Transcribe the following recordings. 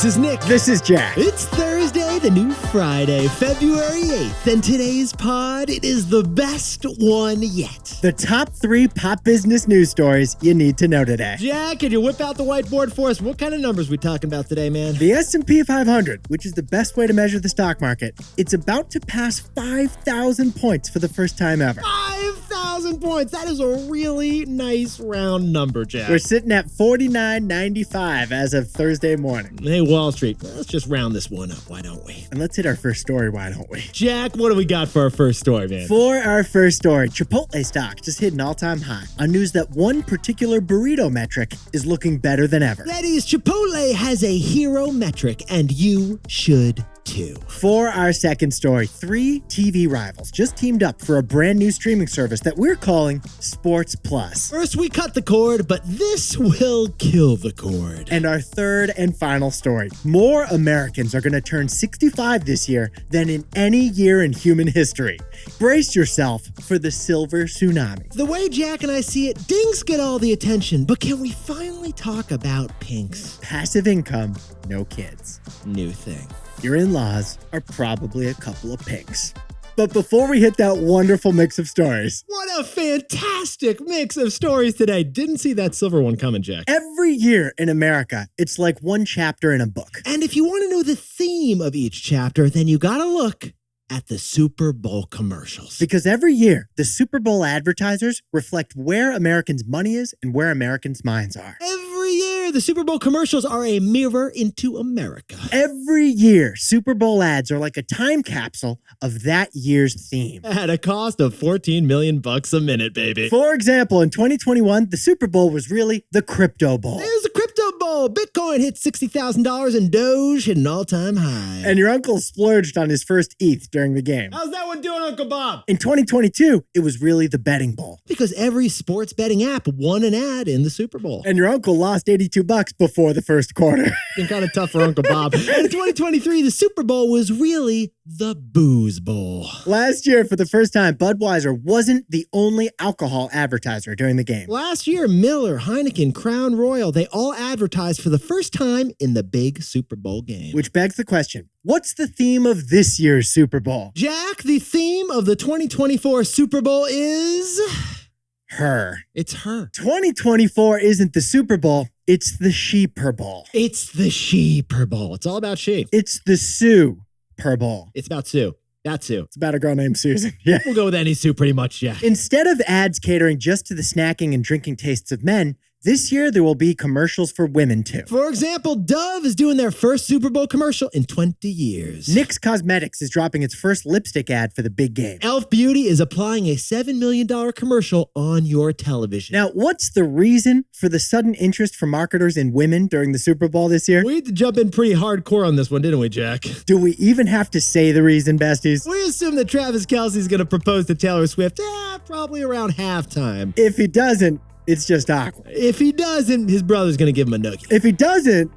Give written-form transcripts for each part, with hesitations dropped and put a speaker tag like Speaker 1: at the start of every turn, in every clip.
Speaker 1: This is Nick.
Speaker 2: This is Jack.
Speaker 1: It's Thursday, the new Friday, February 8th, and today's pod, it is the best one yet.
Speaker 2: The top 3 pop business news stories you need to know today.
Speaker 1: Jack, can you whip out the whiteboard for us? What kind of numbers we talking about today, man?
Speaker 2: The S&P 500, which is the best way to measure the stock market, it's about to pass 5,000 points for the first time ever.
Speaker 1: 5,000 points. That is a really nice round number, Jack.
Speaker 2: We're sitting at 49.95 as of Thursday morning.
Speaker 1: Hey, Wall Street, let's just round this one up, why don't we?
Speaker 2: And let's hit our first story, why don't we?
Speaker 1: Jack, what do we got for our first story, man?
Speaker 2: For our first story, Chipotle Stock just hit an all-time high on news that one particular burrito metric is looking better than ever.
Speaker 1: That is, Chipotle has a hero metric, and you should too.
Speaker 2: For our second story, 3 TV rivals just teamed up for a brand new streaming service that we're calling Sports Plus.
Speaker 1: First, we cut the cord, but this will kill the cord.
Speaker 2: And our third and final story, more Americans are going to turn 65 this year than in any year in human history. Brace yourself for the Silver Tsunami.
Speaker 1: The way Jack and I see it, dinks get all the attention, but can we finally talk about pinks?
Speaker 2: Passive income, no kids.
Speaker 1: New thing.
Speaker 2: Your in-laws are probably a couple of pinks. But before we hit that wonderful mix of stories.
Speaker 1: What a fantastic mix of stories today. Didn't see that silver one coming, Jack.
Speaker 2: Every year in America, it's like one chapter in a book.
Speaker 1: And if you want to know the theme of each chapter, then you gotta look at the Super Bowl commercials.
Speaker 2: Because every year, the Super Bowl advertisers reflect where Americans' money is and where Americans' minds are.
Speaker 1: Every year, the Super Bowl commercials are a mirror into America.
Speaker 2: Every year, Super Bowl ads are like a time capsule of that year's theme.
Speaker 1: At a cost of $14 million a minute, baby.
Speaker 2: For example, in 2021, the Super Bowl was really the Crypto Bowl.
Speaker 1: There's the Crypto Bowl. Bitcoin hit $60,000 and Doge hit an all-time high.
Speaker 2: And your uncle splurged on his first ETH during the game.
Speaker 1: How's that one doing, Uncle Bob?
Speaker 2: In 2022, it was really the Betting Bowl.
Speaker 1: Because every sports betting app won an ad in the Super Bowl.
Speaker 2: And your uncle lost $82 before the first quarter.
Speaker 1: Been kind of tough for Uncle Bob. And in 2023, the Super Bowl was really the Booze Bowl.
Speaker 2: Last year, for the first time, Budweiser wasn't the only alcohol advertiser during the game.
Speaker 1: Last year, Miller, Heineken, Crown Royal, they all advertised for the first time in the big Super Bowl game.
Speaker 2: Which begs the question, what's the theme of this year's Super Bowl?
Speaker 1: Jack, the theme of the 2024 Super Bowl is...
Speaker 2: her.
Speaker 1: It's her.
Speaker 2: 2024 isn't the Super Bowl, it's the Sheeper Bowl.
Speaker 1: It's the Sheeper Bowl. It's all about sheep.
Speaker 2: It's the Sue-per Bowl.
Speaker 1: It's about Sue. That's Sue.
Speaker 2: It's about a girl named Susan. Yeah.
Speaker 1: We'll go with any Sue pretty much, Jack.
Speaker 2: Instead of ads catering just to the snacking and drinking tastes of men, this year there will be commercials for women too.
Speaker 1: For example, Dove is doing their first Super Bowl commercial in 20 years.
Speaker 2: NYX Cosmetics is dropping its first lipstick ad for the big game.
Speaker 1: Elf Beauty is applying a $7 million commercial on your television.
Speaker 2: Now, what's the reason for the sudden interest from marketers in women during the Super Bowl this year?
Speaker 1: We had to jump in pretty hardcore on this one, didn't we, Jack?
Speaker 2: Do we even have to say the reason, besties?
Speaker 1: We assume that Travis Kelce's going to propose to Taylor Swift, probably around halftime.
Speaker 2: If he doesn't, it's just awkward.
Speaker 1: If he doesn't, his brother's going to give him a noogie.
Speaker 2: If he doesn't,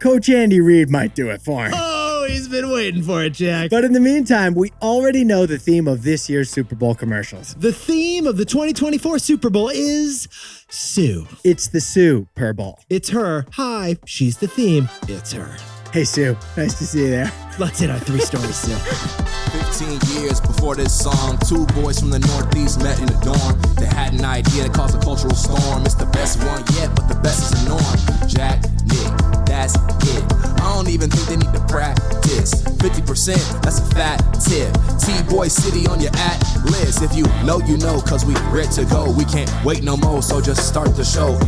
Speaker 2: Coach Andy Reid might do it for him.
Speaker 1: Oh, he's been waiting for it, Jack.
Speaker 2: But in the meantime, we already know the theme of this year's Super Bowl commercials.
Speaker 1: The theme of the 2024 Super Bowl is Sue.
Speaker 2: It's the Sue-per Bowl.
Speaker 1: It's her. Hi, she's the theme. It's her.
Speaker 2: Hey, Sue. Nice to see you there.
Speaker 1: Let's hit our 3 stories, Sue.
Speaker 3: 15 years before this song, 2 boys from the Northeast met in the dorm. They had an idea that caused a cultural storm. It's the best one yet, but the best is the norm. Jack, Nick, that's it. I don't even think they need to practice. 50%, that's a fat tip. T-Boy City on your at-list. If you know, cause we ready to go. We can't wait no more, so just start the show.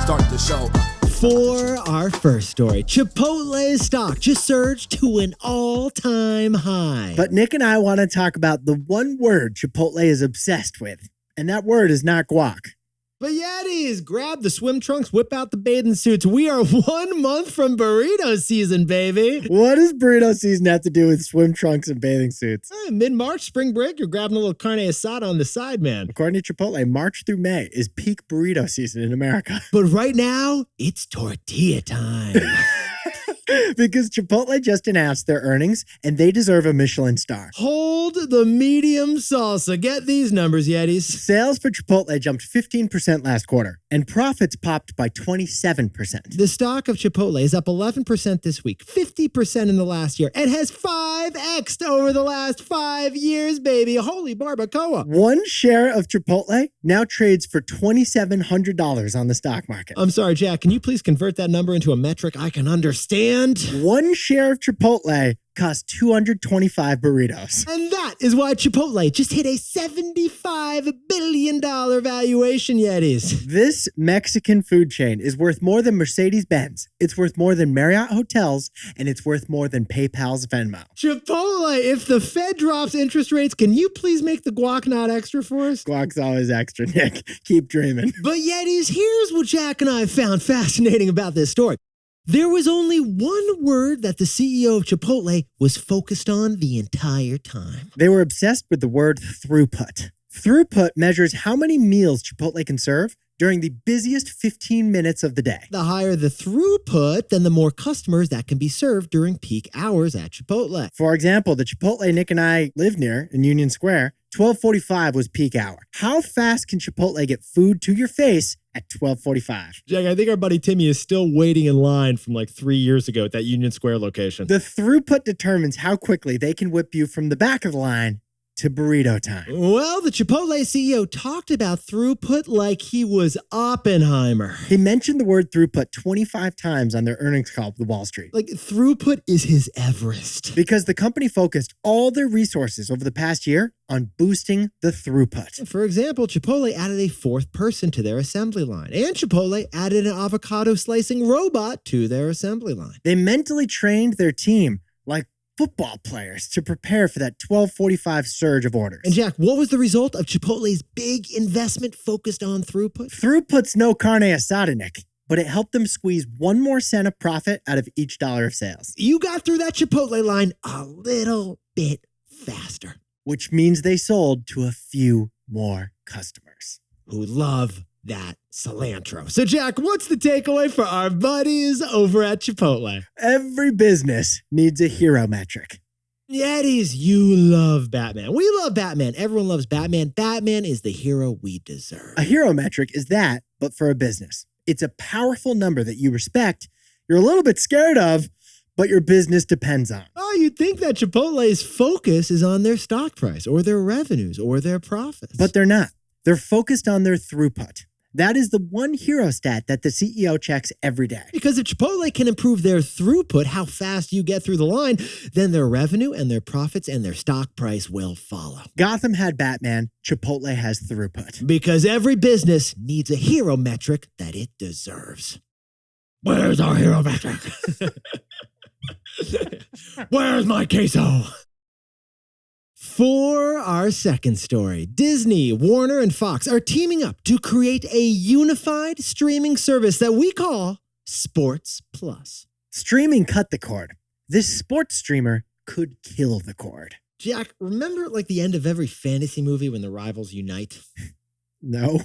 Speaker 3: Start the show.
Speaker 1: For our first story, Chipotle stock just surged to an all-time high.
Speaker 2: But Nick and I want to talk about the one word Chipotle is obsessed with, and that word is not guac.
Speaker 1: But Yetis, grab the swim trunks, whip out the bathing suits. We are 1 month from burrito season, baby.
Speaker 2: What does burrito season have to do with swim trunks and bathing suits?
Speaker 1: Mid-March, spring break, you're grabbing a little carne asada on the side, man.
Speaker 2: According to Chipotle, March through May is peak burrito season in America.
Speaker 1: But right now, it's tortilla time.
Speaker 2: Because Chipotle just announced their earnings and they deserve a Michelin star.
Speaker 1: Hold the medium salsa. Get these numbers, Yetis.
Speaker 2: Sales for Chipotle jumped 15% last quarter, and profits popped by 27%.
Speaker 1: The stock of Chipotle is up 11% this week, 50% in the last year, and has 5x'd over the last 5 years, baby. Holy barbacoa.
Speaker 2: One share of Chipotle now trades for $2,700 on the stock market.
Speaker 1: I'm sorry, Jack, can you please convert that number into a metric I can understand?
Speaker 2: One share of Chipotle cost 225 burritos.
Speaker 1: And that is why Chipotle just hit a $75 billion valuation, Yetis.
Speaker 2: This Mexican food chain is worth more than Mercedes-Benz. It's worth more than Marriott Hotels, and it's worth more than PayPal's Venmo.
Speaker 1: Chipotle, if the Fed drops interest rates, can you please make the guac not extra for us?
Speaker 2: Guac's always extra, Nick. Keep dreaming.
Speaker 1: But Yetis, here's what Jack and I found fascinating about this story. There was only one word that the CEO of Chipotle was focused on the entire time.
Speaker 2: They were obsessed with the word throughput. Throughput measures how many meals Chipotle can serve during the busiest 15 minutes of the day.
Speaker 1: The higher the throughput, then the more customers that can be served during peak hours at Chipotle.
Speaker 2: For example, the Chipotle Nick and I live near in Union Square, 12:45 was peak hour. How fast can Chipotle get food to your face at 12:45?
Speaker 1: Jack, I think our buddy Timmy is still waiting in line from like 3 years ago at that Union Square location.
Speaker 2: The throughput determines how quickly they can whip you from the back of the line to burrito time.
Speaker 1: Well, the Chipotle CEO talked about throughput like he was Oppenheimer.
Speaker 2: He mentioned the word throughput 25 times on their earnings call with Wall Street.
Speaker 1: Like, throughput is his Everest.
Speaker 2: Because the company focused all their resources over the past year on boosting the throughput.
Speaker 1: For example, Chipotle added a fourth person to their assembly line, and Chipotle added an avocado slicing robot to their assembly line.
Speaker 2: They mentally trained their team like football players to prepare for that 12:45 surge of orders.
Speaker 1: And Jack, what was the result of Chipotle's big investment focused on throughput?
Speaker 2: Throughput's no carne asada, Nick, but it helped them squeeze 1 more cent of profit out of each dollar of sales.
Speaker 1: You got through that Chipotle line a little bit faster.
Speaker 2: Which means they sold to a few more customers.
Speaker 1: Who love that cilantro. So Jack, what's the takeaway for our buddies over at Chipotle?
Speaker 2: Every business needs a hero metric.
Speaker 1: Yetis, you love Batman. We love Batman. Everyone loves Batman. Batman is the hero we deserve.
Speaker 2: A hero metric is that, but for a business. It's a powerful number that you respect, you're a little bit scared of, but your business depends on.
Speaker 1: Oh, you'd think that Chipotle's focus is on their stock price or their revenues or their profits.
Speaker 2: But they're not. They're focused on their throughput. That is the one hero stat that the CEO checks every day.
Speaker 1: Because if Chipotle can improve their throughput, how fast you get through the line, then their revenue and their profits and their stock price will follow.
Speaker 2: Gotham had Batman, Chipotle has throughput.
Speaker 1: Because every business needs a hero metric that it deserves. Where's our hero metric? Where's my queso? For our second story, Disney, Warner, and Fox are teaming up to create a unified streaming service that we call Sports Plus.
Speaker 2: Streaming cut the cord. This sports streamer could kill the cord.
Speaker 1: Jack, remember like the end of every fantasy movie when the rivals unite?
Speaker 2: No.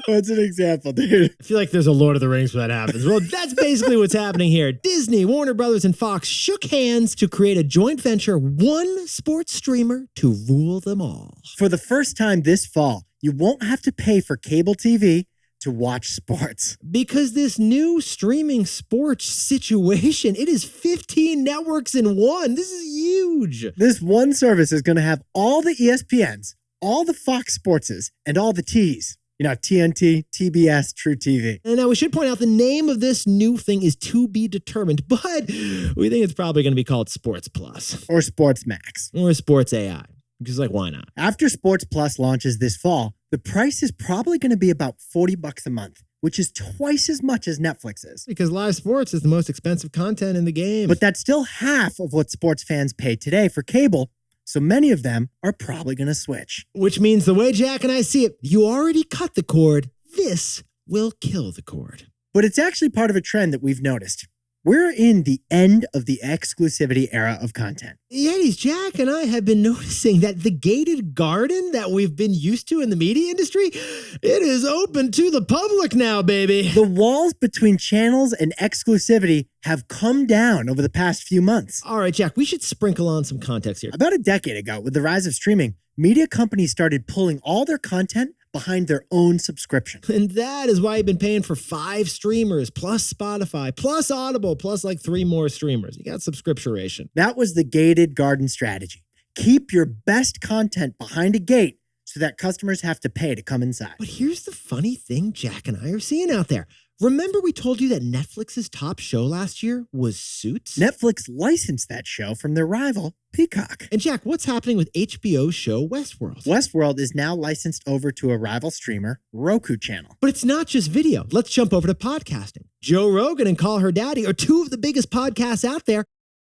Speaker 2: What's an example, dude?
Speaker 1: I feel like there's a Lord of the Rings where that happens. Well, that's basically what's happening here. Disney, Warner Brothers, and Fox shook hands to create a joint venture, one sports streamer to rule them all.
Speaker 2: For the first time this fall, you won't have to pay for cable TV to watch sports.
Speaker 1: Because this new streaming sports situation, it is 15 networks in one. This is huge.
Speaker 2: This one service is going to have all the ESPNs, all the Fox Sportses, and all the T's. You know, TNT, TBS, True TV.
Speaker 1: And now we should point out the name of this new thing is to be determined, but we think it's probably going to be called Sports Plus.
Speaker 2: Or Sports Max.
Speaker 1: Or Sports AI. Because, like, why not?
Speaker 2: After Sports Plus launches this fall, the price is probably going to be about $40 a month, which is twice as much as Netflix is.
Speaker 1: Because live sports is the most expensive content in the game.
Speaker 2: But that's still half of what sports fans pay today for cable. So many of them are probably going to switch.
Speaker 1: Which means the way Jack and I see it, you already cut the cord. This will kill the cord.
Speaker 2: But it's actually part of a trend that we've noticed. We're in the end of the exclusivity era of content.
Speaker 1: Yetis, Jack and I have been noticing that the gated garden that we've been used to in the media industry, it is open to the public now, baby.
Speaker 2: The walls between channels and exclusivity have come down over the past few months.
Speaker 1: All right, Jack, we should sprinkle on some context here.
Speaker 2: About a decade ago, with the rise of streaming, media companies started pulling all their content behind their own subscription.
Speaker 1: And that is why you've been paying for 5 streamers, plus Spotify, plus Audible, plus like 3 more streamers. You got subscription.
Speaker 2: That was the gated garden strategy. Keep your best content behind a gate so that customers have to pay to come inside.
Speaker 1: But here's the funny thing Jack and I are seeing out there. Remember we told you that Netflix's top show last year was Suits?
Speaker 2: Netflix licensed that show from their rival, Peacock.
Speaker 1: And Jack, what's happening with HBO's show Westworld?
Speaker 2: Westworld is now licensed over to a rival streamer, Roku channel.
Speaker 1: But it's not just video. Let's jump over to podcasting. Joe Rogan and Call Her Daddy are 2 of the biggest podcasts out there,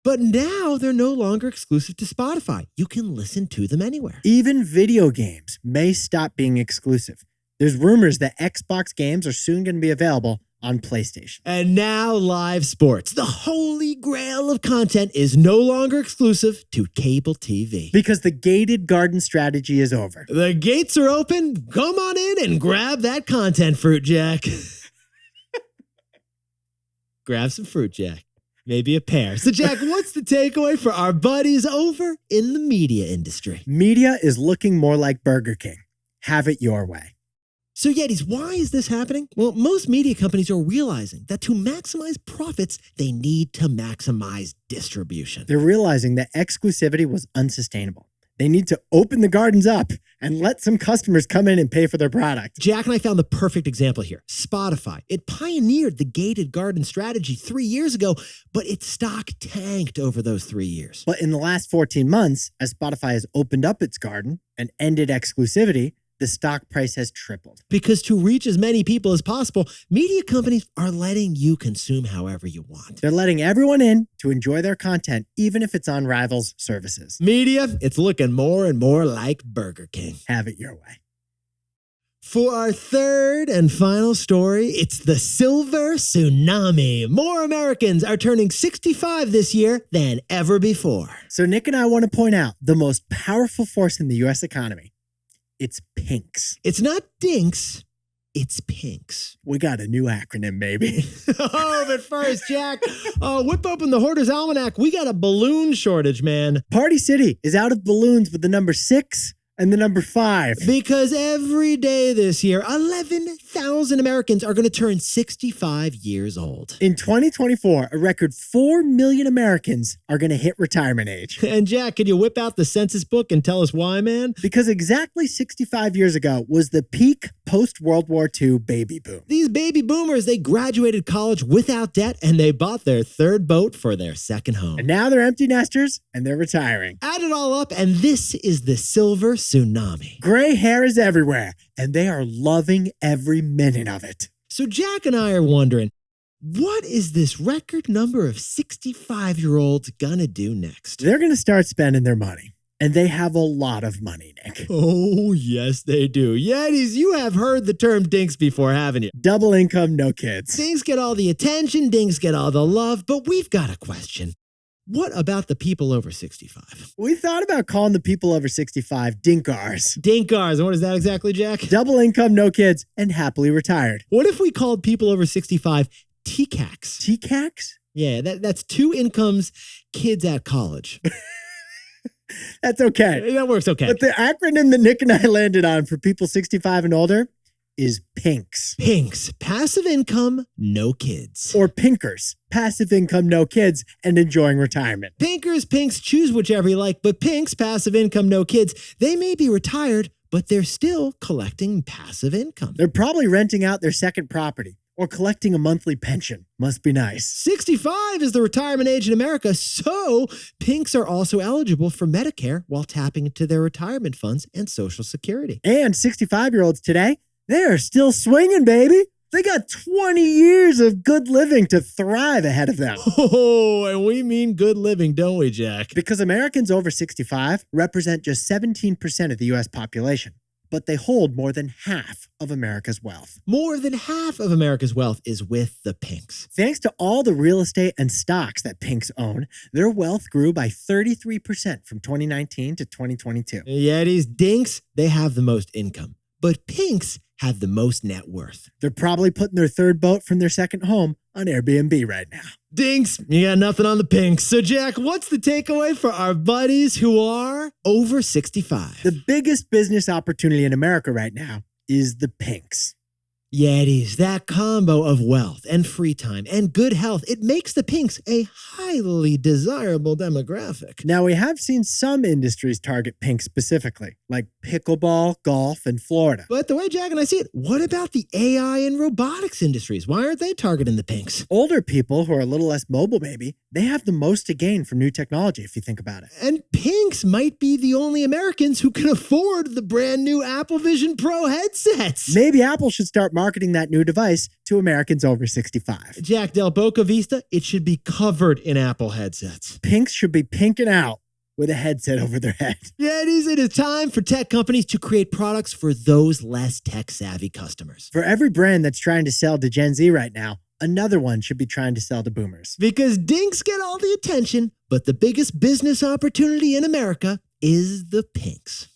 Speaker 1: but now they're no longer exclusive to Spotify. You can listen to them anywhere.
Speaker 2: Even video games may stop being exclusive. There's rumors that Xbox games are soon going to be available on PlayStation.
Speaker 1: And now live sports. The holy grail of content is no longer exclusive to cable TV.
Speaker 2: Because the gated garden strategy is over.
Speaker 1: The gates are open. Come on in and grab that content fruit, Jack. Grab some fruit, Jack. Maybe a pear. So, Jack, what's the takeaway for our buddies over in the media industry?
Speaker 2: Media is looking more like Burger King. Have it your way.
Speaker 1: So, Yetis, why is this happening? Well, most media companies are realizing that to maximize profits, they need to maximize distribution.
Speaker 2: They're realizing that exclusivity was unsustainable. They need to open the gardens up and let some customers come in and pay for their product.
Speaker 1: Jack and I found the perfect example here. Spotify. It pioneered the gated garden strategy 3 years ago, but its stock tanked over those 3 years.
Speaker 2: But in the last 14 months, as Spotify has opened up its garden and ended exclusivity, the stock price has tripled.
Speaker 1: Because to reach as many people as possible, media companies are letting you consume however you want.
Speaker 2: They're letting everyone in to enjoy their content, even if it's on rivals' services.
Speaker 1: Media, it's looking more and more like Burger King.
Speaker 2: Have it your way.
Speaker 1: For our third and final story, it's the Silver Tsunami. More Americans are turning 65 this year than ever before.
Speaker 2: So Nick and I want to point out the most powerful force in the U.S. economy. It's pinks.
Speaker 1: It's not dinks, it's pinks.
Speaker 2: We got a new acronym, baby.
Speaker 1: Oh, but first, Jack, whip open the Hoarder's Almanac. We got a balloon shortage, man.
Speaker 2: Party City is out of balloons with the number 6 and the number 5.
Speaker 1: Because every day this year, 11,000 Americans are going to turn 65 years old.
Speaker 2: In 2024, a record 4 million Americans are going to hit retirement age.
Speaker 1: And Jack, can you whip out the census book and tell us why, man?
Speaker 2: Because exactly 65 years ago was the peak post-World War II baby boom.
Speaker 1: These baby boomers, they graduated college without debt and they bought their 3rd boat for their 2nd home.
Speaker 2: And now they're empty nesters and they're retiring.
Speaker 1: Add it all up and this is the Silver Tsunami.
Speaker 2: Gray hair is everywhere and they are loving every minute of it.
Speaker 1: So Jack and I are wondering, what is this record number of 65-year-olds gonna do next?
Speaker 2: They're going to start spending their money. And they have a lot of money, Nick.
Speaker 1: Oh, yes, they do. Yetis, you have heard the term dinks before, haven't you?
Speaker 2: Double income, no kids.
Speaker 1: Dinks get all the attention, dinks get all the love, but we've got a question. What about the people over 65?
Speaker 2: We thought about calling the people over 65 dinkars.
Speaker 1: Dinkars, and what is that exactly, Jack?
Speaker 2: Double income, no kids, and happily retired.
Speaker 1: What if we called people over 65 TCACs?
Speaker 2: TCACs?
Speaker 1: Yeah, that's 2 incomes, kids at college.
Speaker 2: That's okay.
Speaker 1: That works okay.
Speaker 2: But the acronym that Nick and I landed on for people 65 and older is PINKS.
Speaker 1: PINKS, passive income, no kids.
Speaker 2: Or PINKers, passive income, no kids, and enjoying retirement.
Speaker 1: Pinkers, pinks, choose whichever you like, but pinks, passive income, no kids, they may be retired, but they're still collecting passive income.
Speaker 2: They're probably renting out their second property or collecting a monthly pension. Must be nice.
Speaker 1: 65 is the retirement age in America, so pinks are also eligible for Medicare while tapping into their retirement funds and Social Security.
Speaker 2: And 65-year-olds today, they are still swinging, baby. They got 20 years of good living to thrive ahead of them.
Speaker 1: Oh, and we mean good living, don't we, Jack?
Speaker 2: Because Americans over 65 represent just 17% of the U.S. population. but they hold more than half of America's wealth.
Speaker 1: More than half of America's wealth is with the Pinks.
Speaker 2: Thanks to all the real estate and stocks that Pinks own, their wealth grew by 33% from 2019 to 2022.
Speaker 1: Yetis, Dinks, they have the most income. But Pinks have the most net worth.
Speaker 2: They're probably putting their third boat from their second home on Airbnb right now.
Speaker 1: Dinks, you got nothing on the Pinks. So, Jack, what's the takeaway for our buddies who are over 65?
Speaker 2: The biggest business opportunity in America right now is the Pinks.
Speaker 1: Yetis, that combo of wealth and free time and good health, it makes the Pinks a highly desirable demographic.
Speaker 2: Now, we have seen some industries target Pinks specifically, like pickleball, golf, and Florida.
Speaker 1: But the way Jack and I see it, what about the AI and robotics industries? Why aren't they targeting the Pinks?
Speaker 2: Older people who are a little less mobile, maybe, they have the most to gain from new technology, if you think about it.
Speaker 1: And Pinks might be the only Americans who can afford the brand new Apple Vision Pro headsets.
Speaker 2: Maybe Apple should start marketing that new device to Americans over 65.
Speaker 1: Jack, Del Boca Vista, it should be covered in Apple headsets.
Speaker 2: Pinks should be pinking out with a headset over their head.
Speaker 1: Yetis, it is time for tech companies to create products for those less tech-savvy customers.
Speaker 2: For every brand that's trying to sell to Gen Z right now, another one should be trying to sell to boomers.
Speaker 1: Because Dinks get all the attention, but the biggest business opportunity in America is the Pinks.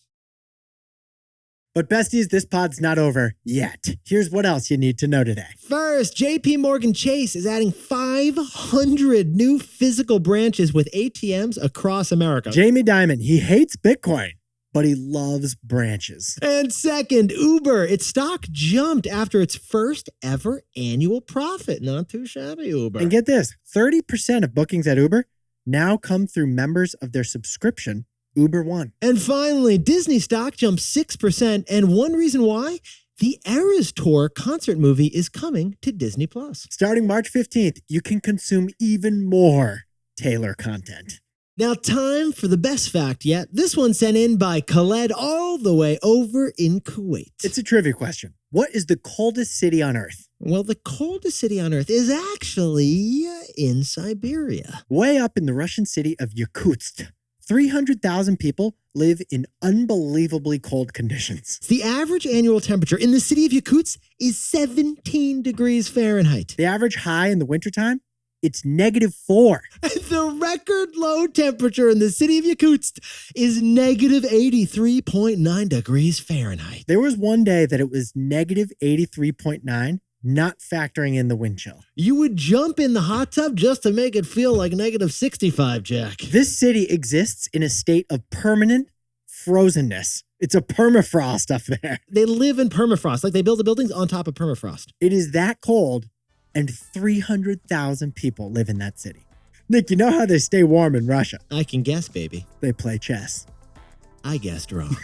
Speaker 2: But besties, this pod's not over yet. Here's what else you need to know today.
Speaker 1: First, JP Morgan Chase is adding 500 new physical branches with ATMs across America.
Speaker 2: Jamie Dimon, he hates Bitcoin, but he loves branches.
Speaker 1: And second, Uber, its stock jumped after its first ever annual profit. Not too shabby, Uber.
Speaker 2: And get this, 30% of bookings at Uber now come through members of their subscription, Uber One.
Speaker 1: And finally, Disney stock jumped 6%. And one reason why? The Eras Tour concert movie is coming to Disney+.
Speaker 2: Starting March 15th, you can consume even more Taylor content.
Speaker 1: Now, time for the best fact yet. This one sent in by Khaled all the way over in Kuwait.
Speaker 2: It's a trivia question. What is the coldest city on Earth?
Speaker 1: Well, the coldest city on Earth is actually in Siberia.
Speaker 2: Way up in the Russian city of Yakutsk. 300,000 people live in unbelievably cold conditions.
Speaker 1: The average annual temperature in the city of Yakutsk is 17 degrees Fahrenheit.
Speaker 2: The average high in the wintertime, it's -4.
Speaker 1: The record low temperature in the city of Yakutsk is -83.9 degrees Fahrenheit.
Speaker 2: There was one day that it was -83.9, not factoring in the wind chill.
Speaker 1: You would jump in the hot tub just to make it feel like -65, Jack.
Speaker 2: This city exists in a state of permanent frozenness. It's a permafrost up there.
Speaker 1: They live in permafrost, like they build the buildings on top of permafrost.
Speaker 2: It is that cold, and 300,000 people live in that city. Nick, you know how they stay warm in Russia?
Speaker 1: I can guess, baby.
Speaker 2: They play chess.
Speaker 1: I guessed wrong.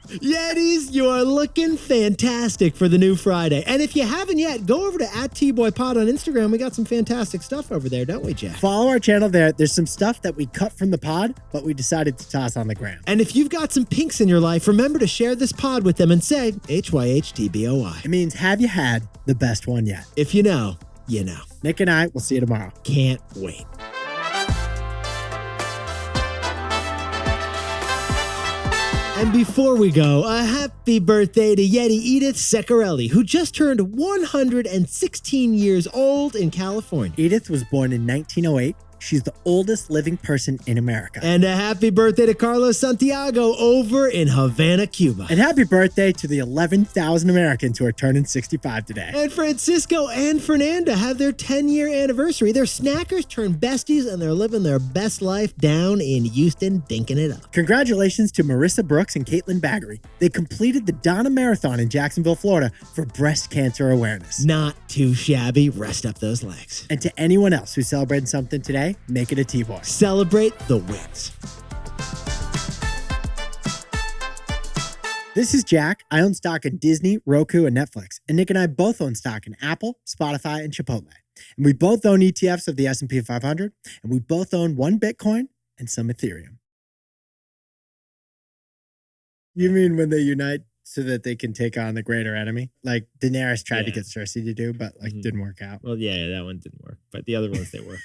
Speaker 1: Yetis, you are looking fantastic for the new Friday. And if you haven't yet, go over to @TBoyPod on Instagram. We got some fantastic stuff over there, don't we, Jack?
Speaker 2: Follow our channel there. There's some stuff that we cut from the pod, but we decided to toss on the gram.
Speaker 1: And if you've got some pinks in your life, remember to share this pod with them and say HYHTBOY.
Speaker 2: It means, have you had the best one yet?
Speaker 1: If you know, you know.
Speaker 2: Nick and I will see you tomorrow.
Speaker 1: Can't wait. And before we go, a happy birthday to Yeti Edith Secarelli, who just turned 116 years old in California.
Speaker 2: Edith was born in 1908. She's the oldest living person in America.
Speaker 1: And a happy birthday to Carlos Santiago over in Havana, Cuba.
Speaker 2: And happy birthday to the 11,000 Americans who are turning 65 today.
Speaker 1: And Francisco and Fernanda have their 10-year anniversary. They're snackers turned besties, and they're living their best life down in Houston, dinking it up.
Speaker 2: Congratulations to Marissa Brooks and Caitlin Baggery. They completed the Donna Marathon in Jacksonville, Florida for breast cancer awareness.
Speaker 1: Not too shabby. Rest up those legs.
Speaker 2: And to anyone else who's celebrating something today, make it a T-Boy.
Speaker 1: Celebrate the wins.
Speaker 2: This is Jack. I own stock in Disney, Roku, and Netflix. And Nick and I both own stock in Apple, Spotify, and Chipotle. And we both own ETFs of the S&P 500. And we both own one Bitcoin and some Ethereum. You mean when they unite so that they can take on the greater enemy? Like Daenerys tried to get Cersei to do, but didn't work out.
Speaker 1: Well, yeah, that one didn't work. But the other ones, they work.